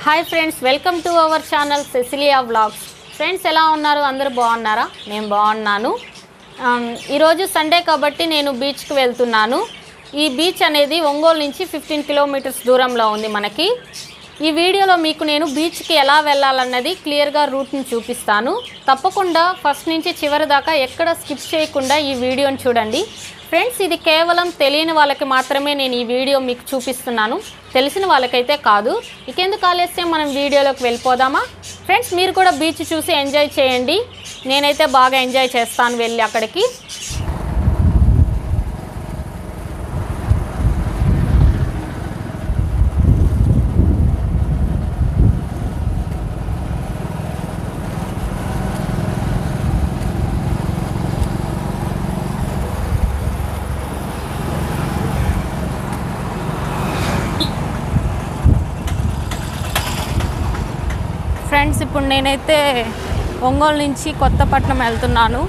Hi friends, welcome to our channel Cecilia vlogs. Friends ఎలా ఉన్నారు? అందరూ బాగున్నారా? నేను బాగున్నాను. ఈరోజు సండే కాబట్టి నేను బీచ్కి వెళ్తున్నాను. ఈ బీచ్ అనేది ఒంగోలు నుంచి 15 కిలోమీటర్స్ దూరంలో ఉంది మనకి. ఈ వీడియోలో మీకు నేను బీచ్కి ఎలా వెళ్ళాలన్నది క్లియర్గా రూట్ని చూపిస్తాను. తప్పకుండా ఫస్ట్ నుంచి చివరి దాకా ఎక్కడ స్కిప్ చేయకుండా ఈ వీడియోని చూడండి. ఫ్రెండ్స్, ఇది కేవలం తెలియని వాళ్ళకి మాత్రమే నేను ఈ వీడియో మీకు చూపిస్తున్నాను, తెలిసిన వాళ్ళకైతే కాదు. ఇకెందుకు ఆలస్యం, మనం వీడియోలోకి వెళ్ళిపోదామా? ఫ్రెండ్స్, మీరు కూడా బీచ్ చూసి ఎంజాయ్ చేయండి. నేనైతే బాగా ఎంజాయ్ చేస్తాను వెళ్ళి అక్కడికి. ఫ్రెండ్స్, ఇప్పుడు నేనైతే ఒంగోలు నుంచి కొత్తపట్నం వెళ్తున్నాను.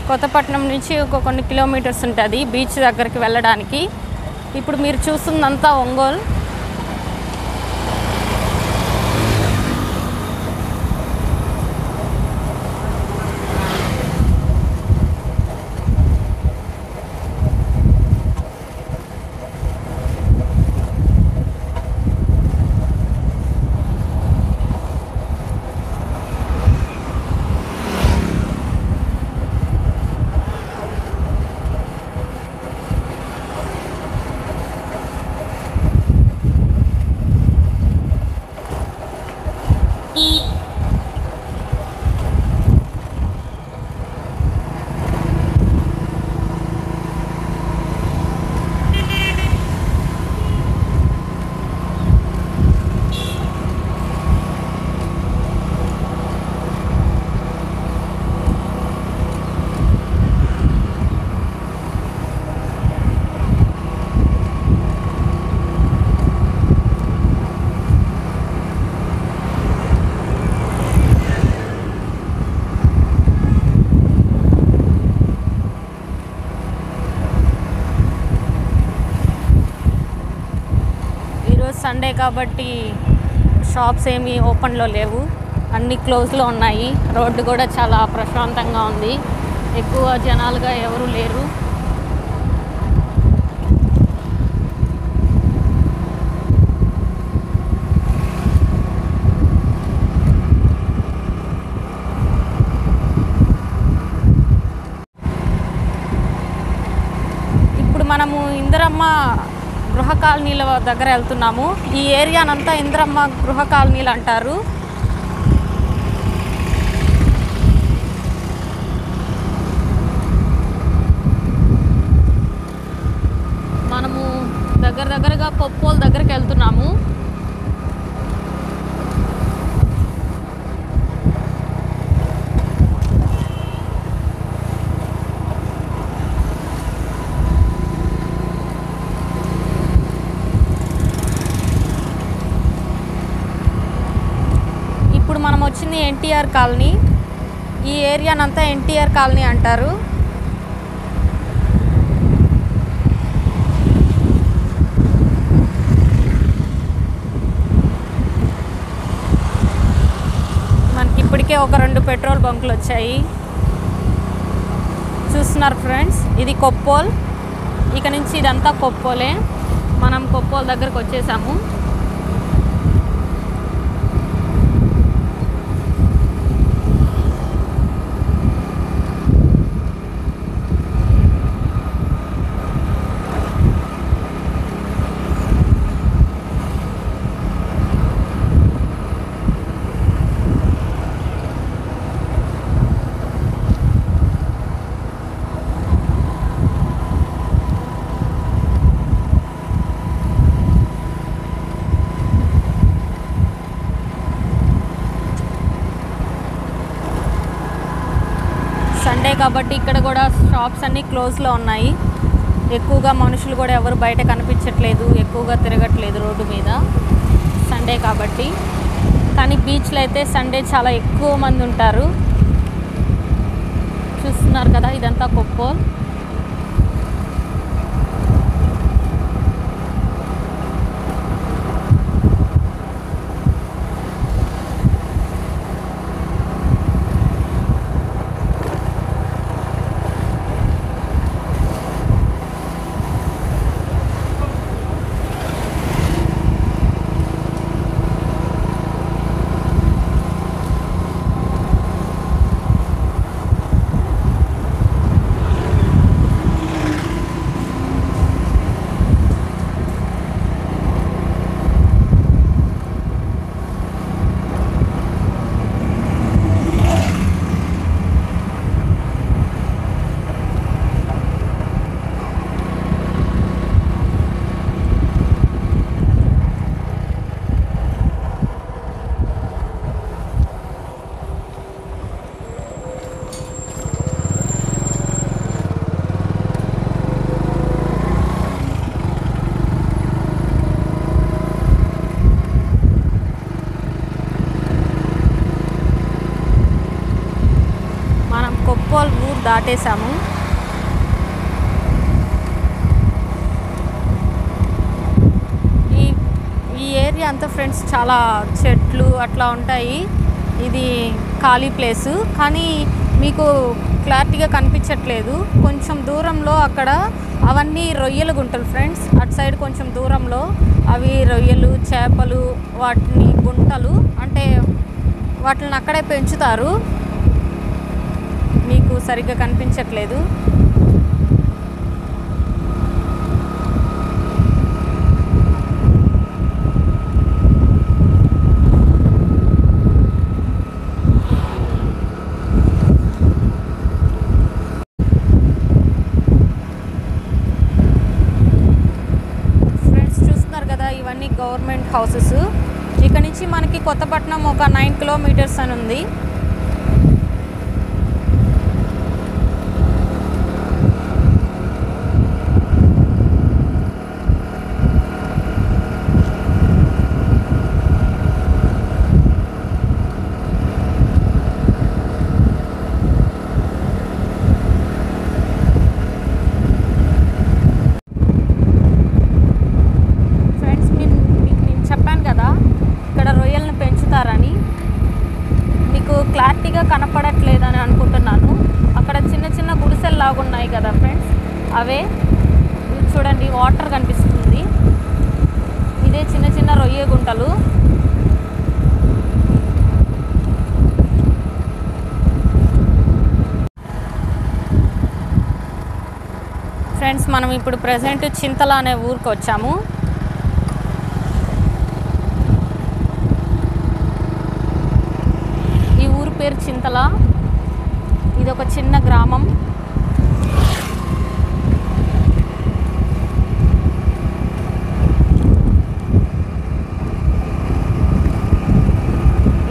కొత్తపట్నం నుంచి కొన్ని కిలోమీటర్స్ ఉంటుంది బీచ్ దగ్గరికి వెళ్ళడానికి. ఇప్పుడు మీరు చూస్తుందంతా ఒంగోలు. సండే కాబట్టి షాప్స్ ఏమీ ఓపెన్లో లేవు, అన్నీ క్లోజ్లో ఉన్నాయి. రోడ్డు కూడా చాలా ప్రశాంతంగా ఉంది, ఎక్కువ జనాలుగా ఎవరు లేరు. ఇప్పుడు మనము ఇందిరమ్మ గృహ కాలనీల దగ్గర వెళ్తున్నాము. ఈ ఏరియానంతా ఇందిరమ్మ గృహ కాలనీలు అంటారు. మనము దగ్గరగా కొప్పోలు దగ్గరికి వెళ్తున్నాము. మనం వచ్చింది ఎన్టీఆర్ కాలనీ. ఈ ఏరియానంతా ఎన్టీఆర్ కాలనీ అంటారు. మనకి ఇప్పటికే ఒక 2 పెట్రోల్ బంకులు వచ్చాయి. చూస్తున్నారు ఫ్రెండ్స్, ఇది కొప్పోల్. ఇక నుంచి ఇదంతా కొప్పోలే. మనం కొప్పోల్ దగ్గరకు వచ్చేసాము. సండే కాబట్టి ఇక్కడ కూడా షాప్స్ అన్నీ క్లోజ్లో ఉన్నాయి. ఎక్కువగా మనుషులు కూడా ఎవరు బయట కనిపించట్లేదు, ఎక్కువగా తిరగట్లేదు రోడ్డు మీద, సండే కాబట్టి. కానీ బీచ్లో అయితే సండే చాలా ఎక్కువ మంది ఉంటారు. చూస్తున్నారు కదా, ఇదంతా కొప్పోల్. దాటేసాము. ఈ ఏరియా అంతా ఫ్రెండ్స్ చాలా చెట్లు అట్లా ఉంటాయి. ఇది ఖాళీ ప్లేసు, కానీ మీకు క్లారిటీగా కనిపించట్లేదు. కొంచెం దూరంలో అక్కడ అవన్నీ రొయ్యలు గుంటలు ఫ్రెండ్స్. అటు సైడ్ కొంచెం దూరంలో అవి రొయ్యలు, చేపలు, వాటిని గుంటలు అంటే వాటిని అక్కడే పెంచుతారు. మీకు సరిగ్గా కనిపించట్లేదు. ఇవన్నీ గవర్నమెంట్ హౌసెస్. ఇక్కడ నుంచి మనకి కొత్తపట్నం ఒక 9 కిలోమీటర్స్ అని ఉంది. క్లారిటీగా కనపడట్లేదని అనుకుంటున్నాను. అక్కడ చిన్న చిన్న గుడిసెలు లాగున్నాయి కదా ఫ్రెండ్స్, అవే చూడండి. వాటర్ కనిపిస్తుంది. ఇదే చిన్న చిన్న రొయ్య గుంటలు. ఫ్రెండ్స్ మనం ఇప్పుడు ప్రజెంట్ చింతల అనే ఊరికి వచ్చాము. పేరు చింతల. ఇది ఒక చిన్న గ్రామం.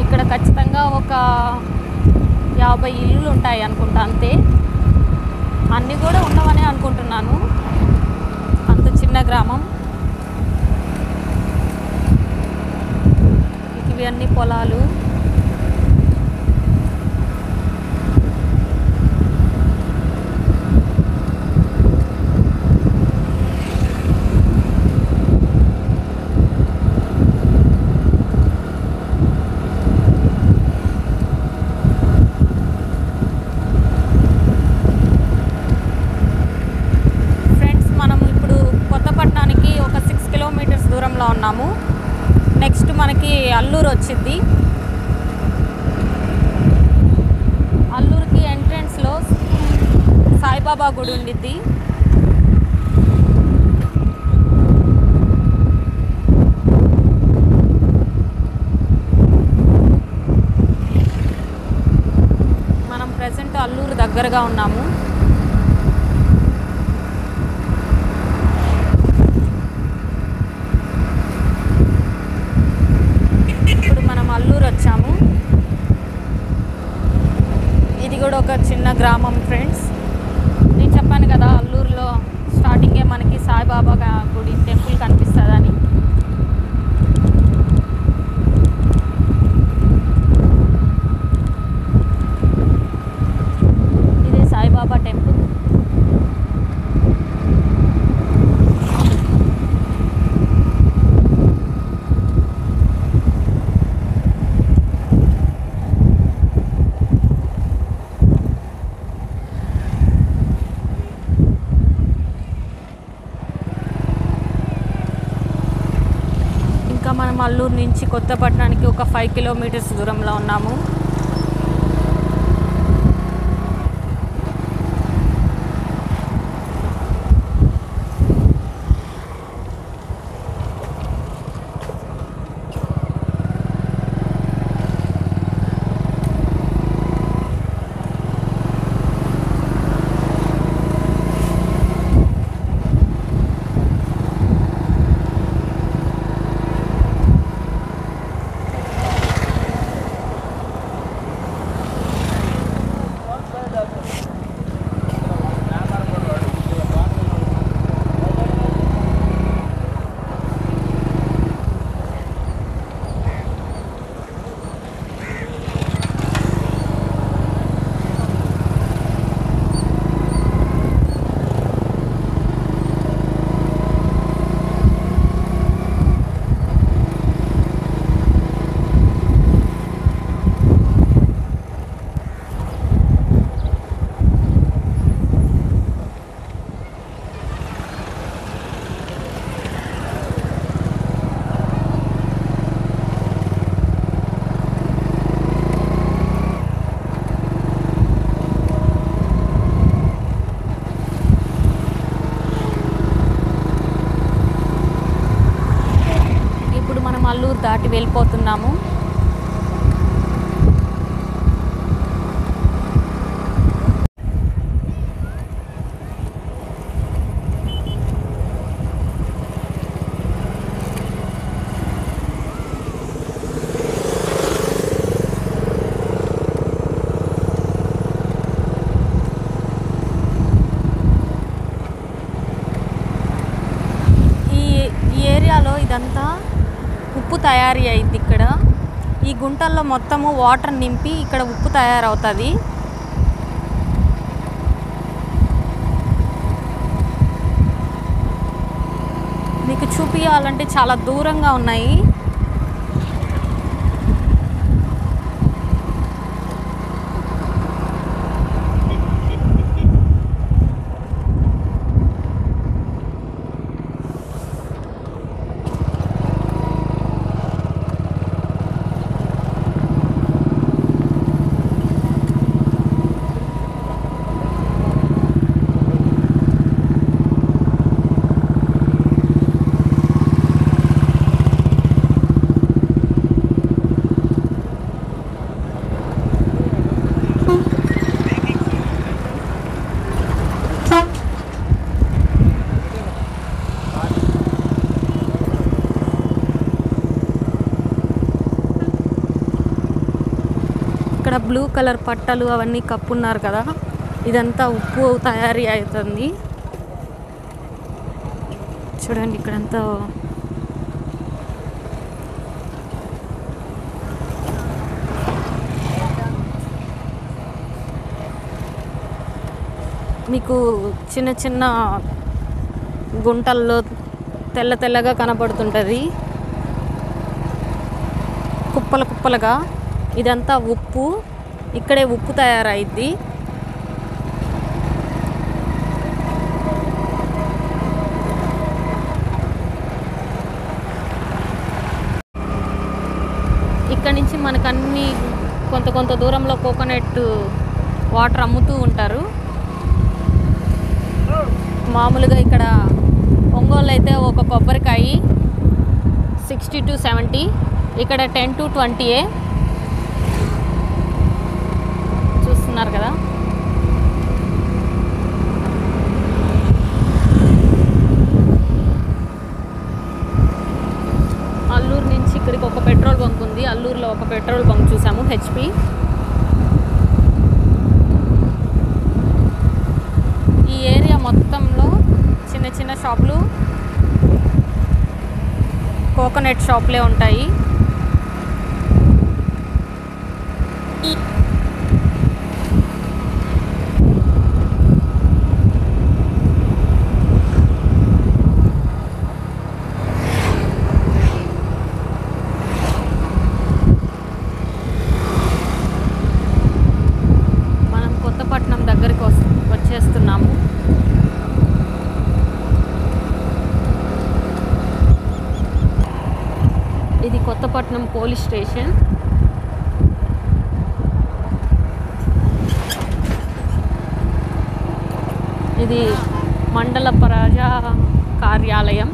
ఇక్కడ ఖచ్చితంగా ఒక 50 ఇల్లులు ఉంటాయి అనుకుంటా, అంతే. అన్నీ కూడా ఉండవనే అనుకుంటున్నాను, అంత చిన్న గ్రామం. ఇవి అన్ని పొలాలు. ఉన్నాము. నెక్స్ట్ మనకి అల్లూరు వచ్చింది. అల్లూరుకి ఎంట్రన్స్లో సాయిబాబా గుడి ఉండిద్ది. మనం ప్రెసెంట్ అల్లూరు దగ్గరగా ఉన్నాము. ఇది కూడా ఒక చిన్న గ్రామం ఫ్రెండ్స్. నేను చెప్పాను కదా అల్లూరులో స్టార్టింగే మనకి సాయిబాబా గుడి టెంపుల్ కనిపిస్తుందని. ఇదే సాయిబాబా టెంపుల్. మనం అల్లూరు నుంచి కొత్తపట్నానికి ఒక 5 కిలోమీటర్స్ దూరంలో ఉన్నాము. దాటి వెళ్ళిపోతున్నాము. ఇదంతా ఉప్పు తయారీ అయింది. ఇక్కడ ఈ గుంటల్లో మొత్తము వాటర్ నింపి ఇక్కడ ఉప్పు తయారవుతుంది. మీకు చూపించాలంటే చాలా దూరంగా ఉన్నాయి. ఇక్కడ బ్లూ కలర్ పట్టలు అవన్నీ కప్పున్నారు కదా, ఇదంతా ఉప్పు తయారీ అవుతుంది. చూడండి ఇక్కడంతా మీకు చిన్న చిన్న గుంటల్లో తెల్ల తెల్లగా కనబడుతుంటుంది, కుప్పల కుప్పలుగా. ఇదంతా ఉప్పు, ఇక్కడే ఉప్పు తయారైద్ది. ఇక్కడ నుంచి మనకు అన్ని కొంత దూరంలో కోకోనట్ వాటర్ అమ్ముతూ ఉంటారు. మామూలుగా ఇక్కడ ఒంగోలు అయితే ఒక కొబ్బరికాయ 60 to 70, ఇక్కడ 10 to 20. చూస్తున్నారు కదా. అల్లూరు నుంచి ఇక్కడికి ఒక పెట్రోల్ బంక్ ఉంది. అల్లూరులో ఒక పెట్రోల్ బంక్ చూసాము, HP. ఈ ఏరియా మొత్తంలో చిన్న చిన్న షాపులు, కోకోనట్ షాపులే ఉంటాయి. వచ్చేస్తున్నాము. ఇది కొత్తపట్నం పోలీస్ స్టేషన్. ఇది మండల ప్రజా కార్యాలయం.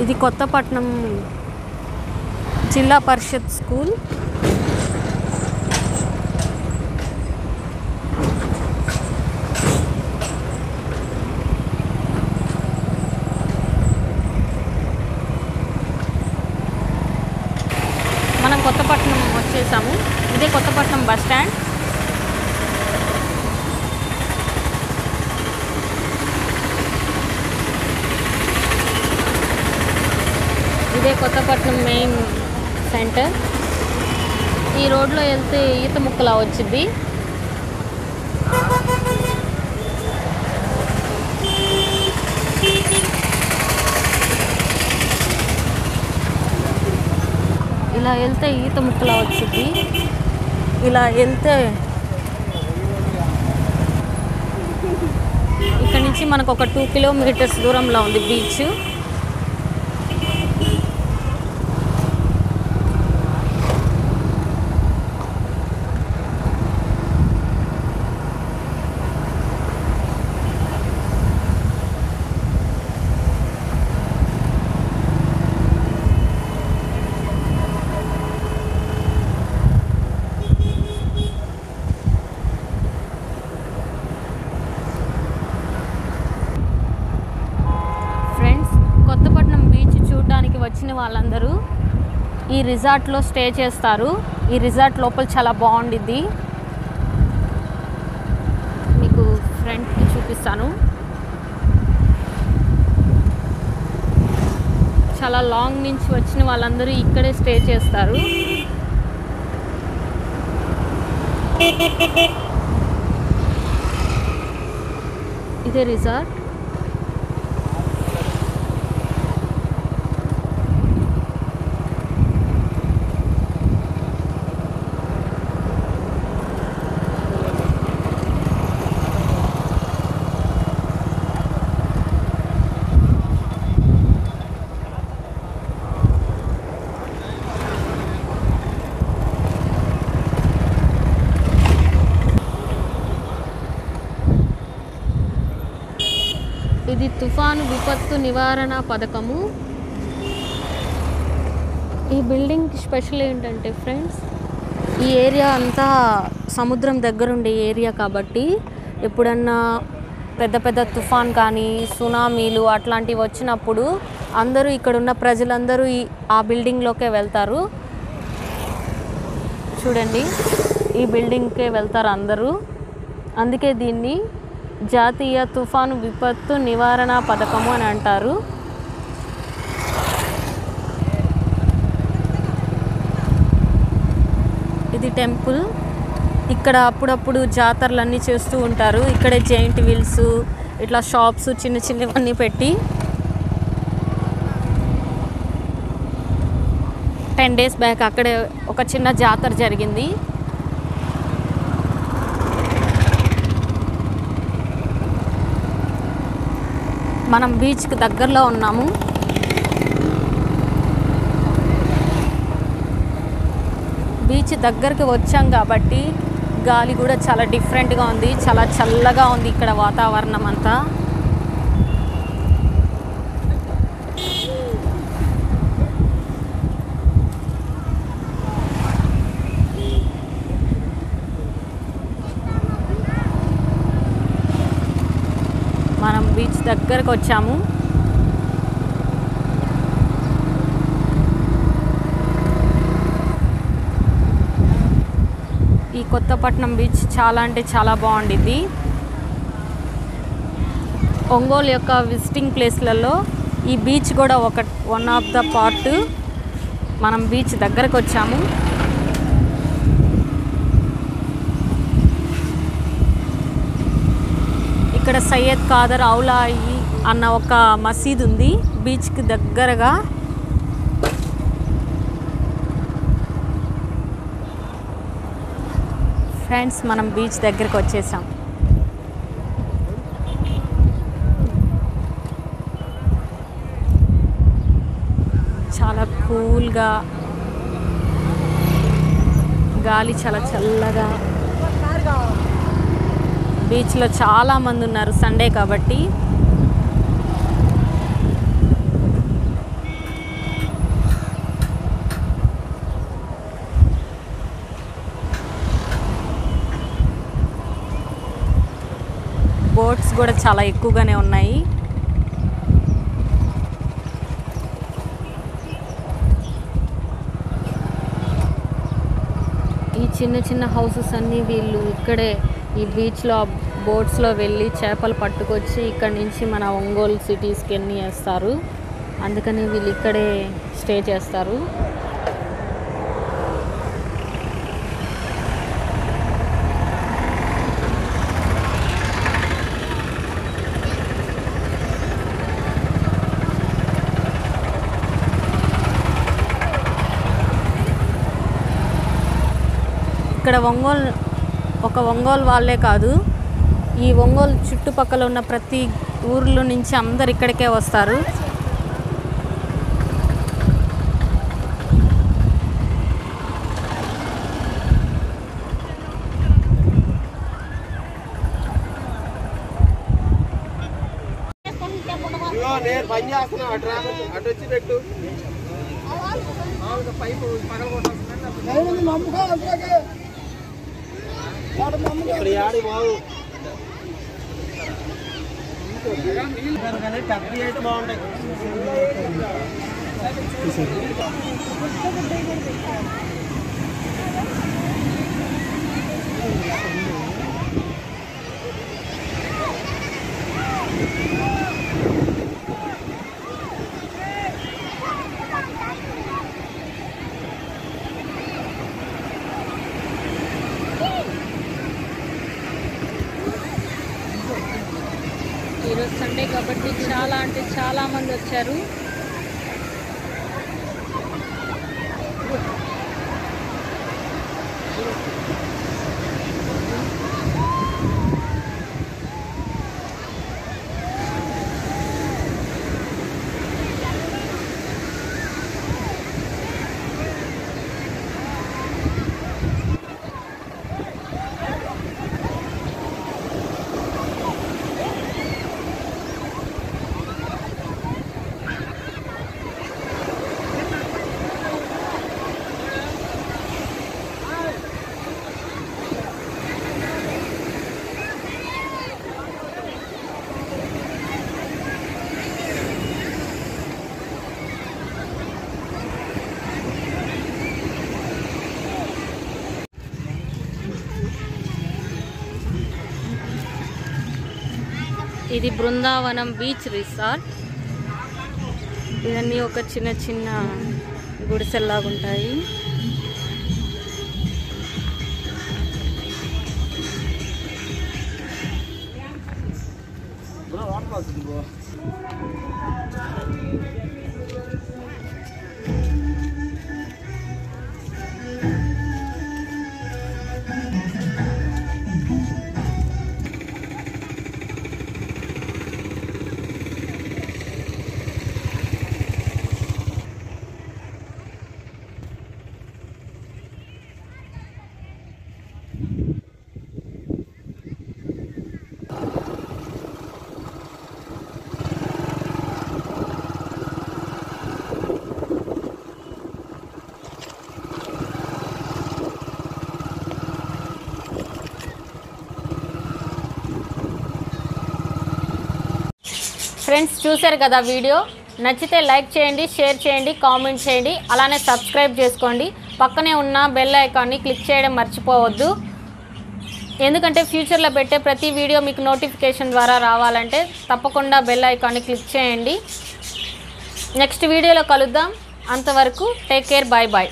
ఇది కొత్తపట్నం జిల్లా పరిషత్ స్కూల్. మనం కొత్తపట్నం వచ్చేసాము. ఇదే కొత్తపట్నం బస్ స్టాండ్. ఇదే కొత్తపట్నం మెయిన్ సెంటర్. ఈ రోడ్లో వెళ్తే ఈత ముక్కలా వచ్చింది. ఇలా వెళ్తే ఈత ముక్కలా వచ్చింది. ఇలా వెళ్తే ఇక్కడ నుంచి మనకు ఒక 2 కిలోమీటర్స్ దూరంలో ఉంది బీచ్. వచ్చిన వాళ్ళందరూ ఈ రిసార్ట్లో స్టే చేస్తారు. ఈ రిసార్ట్ లోపల చాలా బాగుండిద్ది. మీకు ఫ్రంట్కి చూపిస్తాను. చాలా లాంగ్ నుంచి వచ్చిన వాళ్ళందరూ ఇక్కడే స్టే చేస్తారు. ఇదే రిసార్ట్. ఇది తుఫాను విపత్తు నివారణ పథకము. ఈ బిల్డింగ్ స్పెషల్ ఏంటంటే ఫ్రెండ్స్, ఈ ఏరియా అంతా సముద్రం దగ్గరుండే ఏరియా కాబట్టి ఎప్పుడన్నా పెద్ద పెద్ద తుఫాన్ కానీ సునామీలు అట్లాంటివి వచ్చినప్పుడు అందరూ ఇక్కడున్న ప్రజలందరూ ఆ బిల్డింగ్లోకే వెళ్తారు. చూడండి, ఈ బిల్డింగ్కే వెళ్తారు అందరూ. అందుకే దీన్ని జాతీయ తుఫాను విపత్తు నివారణ పథకము అని అంటారు. ఇది టెంపుల్. ఇక్కడ అప్పుడప్పుడు జాతరలన్నీ చేస్తూ ఉంటారు. ఇక్కడే జైంట్ వీల్స్, ఇట్లా షాప్స్ చిన్న చిన్నవన్నీ పెట్టి 10 days బ్యాక్ అక్కడే ఒక చిన్న జాతర జరిగింది. మనం బీచ్కి దగ్గరలో ఉన్నాము. బీచ్ దగ్గరికి వచ్చాం కాబట్టి గాలి కూడా చాలా డిఫరెంట్గా ఉంది. చాలా చల్లగా ఉంది ఇక్కడ వాతావరణం అంతా. మనం బీచ్ దగ్గరకు వచ్చాము. ఈ కొత్తపట్నం బీచ్ చాలా అంటే చాలా బాగుండిద్ది. ఒంగోలు యొక్క విజిటింగ్ ప్లేస్లలో ఈ బీచ్ కూడా వన్ ఆఫ్ ద పార్ట్. మనం బీచ్ దగ్గరకు వచ్చాము. ఇక్కడ సయ్యద్ ఖాదర్ ఔలాయి అన్న ఒక మసీద్ ఉంది బీచ్కి దగ్గరగా. ఫ్రెండ్స్, మనం బీచ్ దగ్గరికి వచ్చేసాం. చాలా కూల్గా, గాలి చాలా చల్లగా. బీచ్లో చాలామంది ఉన్నారు, సండే కాబట్టి. బోట్స్ కూడా చాలా ఎక్కువగానే ఉన్నాయి. ఈ చిన్న చిన్న హౌసెస్ అన్నీ వీళ్ళు ఇక్కడే ఈ బీచ్లో బోట్స్లో వెళ్ళి చేపలు పట్టుకొచ్చి ఇక్కడి నుంచి మన ఒంగోలు సిటీస్కి అన్నీ వేస్తారు. అందుకని వీళ్ళు ఇక్కడే స్టే చేస్తారు. ఇక్కడ ఒంగోలు వాళ్ళే కాదు, ఈ ఒంగోలు చుట్టుపక్కల ఉన్న ప్రతి ఊర్లో నుంచి అందరు ఇక్కడికే వస్తారు. ఈరోజు సండే కాబట్టి చాలా అంటే చాలా మంది వచ్చారు. ఇది బృందావనం బీచ్ రిసార్ట్. ఇవన్నీ ఒక చిన్న చిన్న గుడిసెల్లాగా ఉంటాయి. ఫ్రెండ్స్, చూశారు కదా వీడియో. నచ్చితే లైక్ చేయండి, షేర్ చేయండి, కామెంట్ చేయండి, అలానే సబ్స్క్రైబ్ చేసుకోండి. పక్కనే ఉన్న బెల్ ఐకాన్ని క్లిక్ చేయడం మర్చిపోవద్దు. ఎందుకంటే ఫ్యూచర్లో పెట్టే ప్రతి వీడియో మీకు నోటిఫికేషన్ ద్వారా రావాలంటే తప్పకుండా బెల్ ఐకాన్ని క్లిక్ చేయండి. నెక్స్ట్ వీడియోలో కలుద్దాం. అంతవరకు టేక్ కేర్, బాయ్ బాయ్.